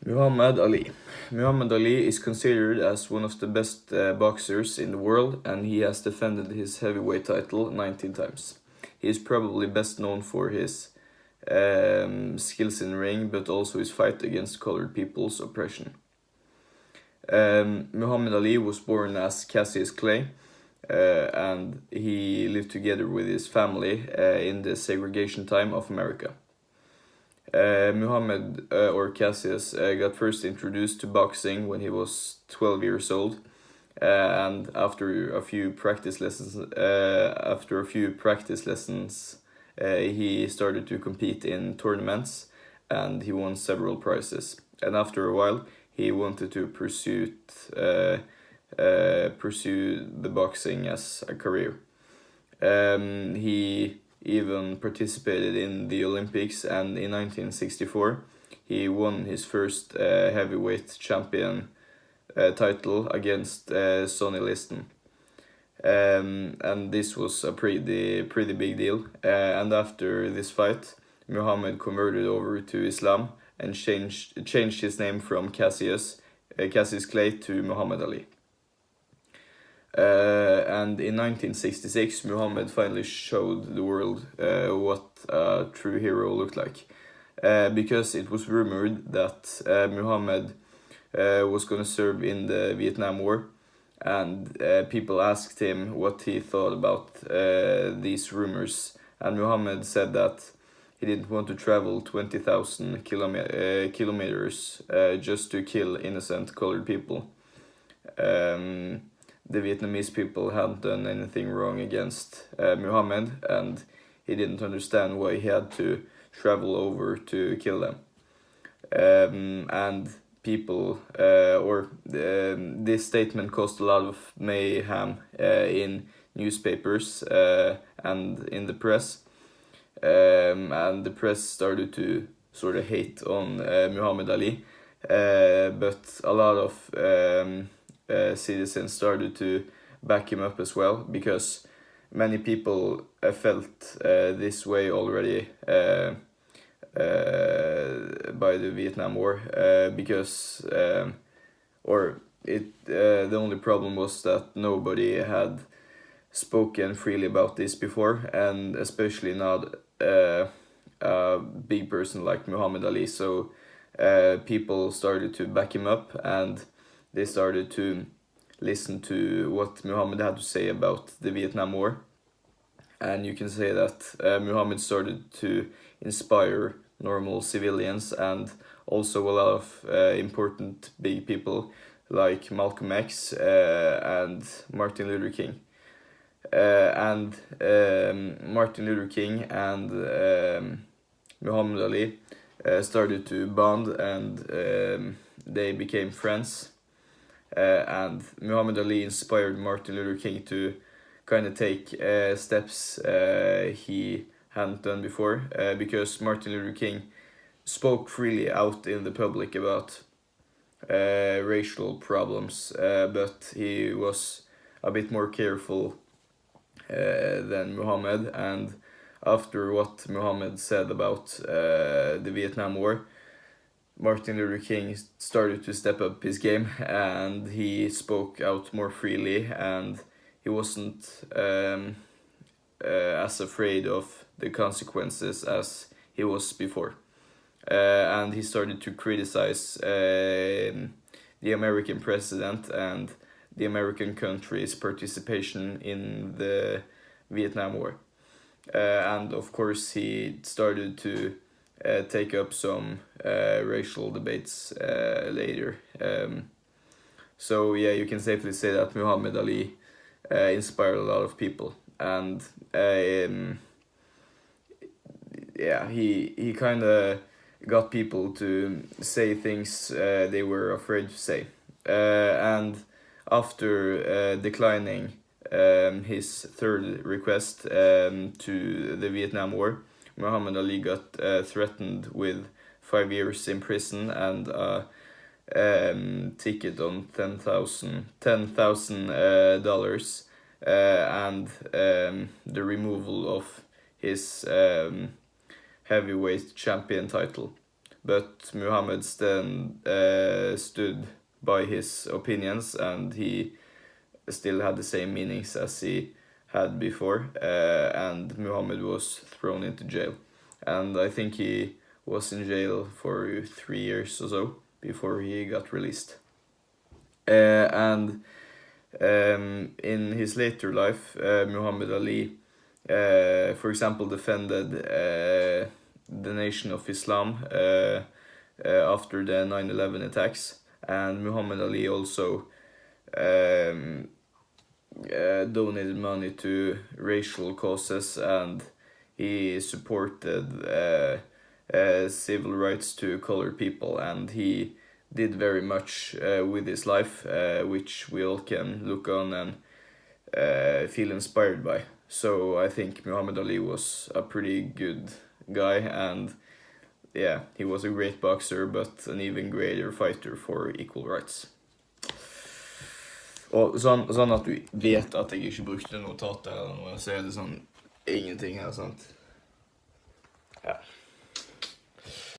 Muhammad Ali. Muhammad Ali is considered as one of the best boxers in the world, and he has defended his heavyweight title 19 times. He is probably best known for his skills in the ring, but also his fight against colored people's oppression. Muhammad Ali was born as Cassius Clay, and he lived together with his family in the segregation time of America. Muhammad or Cassius got first introduced to boxing when he was 12 years old, and after a few practice lessons, he started to compete in tournaments, and he won several prizes. And after a while, he wanted to pursue the boxing as a career. He even participated in the Olympics, and in 1964 he won his first heavyweight champion title against Sonny Liston. And this was a pretty big deal. And after this fight, Muhammad converted over to Islam and changed his name from Cassius Clay to Muhammad Ali. And in 1966, Muhammad finally showed the world what a true hero looked like. Because it was rumored that Muhammad was going to serve in the Vietnam War, and people asked him what he thought about these rumors. And Muhammad said that he didn't want to travel 20,000 kilometers just to kill innocent colored people. The Vietnamese people hadn't done anything wrong against Muhammad, and he didn't understand why he had to travel over to kill them. And people, this statement caused a lot of mayhem in newspapers and in the press. And the press started to sort of hate on Muhammad Ali, but a lot of citizens started to back him up as well, because many people felt this way already by the Vietnam War, because the only problem was that nobody had spoken freely about this before, and especially not a big person like Muhammad Ali. So people started to back him up, and they started to listen to what Muhammad had to say about the Vietnam War. And you can say that Muhammad started to inspire normal civilians, and also a lot of important big people like Malcolm X and Martin Luther King. Martin Luther King and Muhammad Ali started to bond, and they became friends. And Muhammad Ali inspired Martin Luther King to kind of take steps he hadn't done before, because Martin Luther King spoke freely out in the public about racial problems, but he was a bit more careful than Muhammad. And after what Muhammad said about the Vietnam War, Martin Luther King started to step up his game, and he spoke out more freely, and he wasn't as afraid of the consequences as he was before. And he started to criticize the American president and the American country's participation in the Vietnam War. And of course he started to take up some racial debates later. So yeah, you can safely say that Muhammad Ali inspired a lot of people, and yeah, he kind of got people to say things they were afraid to say. And after declining his third request to the Vietnam War, Muhammad Ali got threatened with 5 years in prison and a ticket on $10,000 and the removal of his heavyweight champion title. but Muhammad stood by his opinions, and he still had the same meanings as he had before, and Muhammad was thrown into jail. And I think he was in jail for 3 years or so before he got released. And in his later life, Muhammad Ali, for example, defended the Nation of Islam after the 9/11 attacks, and Muhammad Ali also donated money to racial causes, and he supported civil rights to colored people, and he did very much with his life, which we all can look on and feel inspired by. So I think Muhammad Ali was a pretty good guy, and yeah, he was a great boxer, but an even greater fighter for equal rights. Og sånn at du vet at jeg ikke brukte notater eller noe, så er det sånn ingenting her, sant?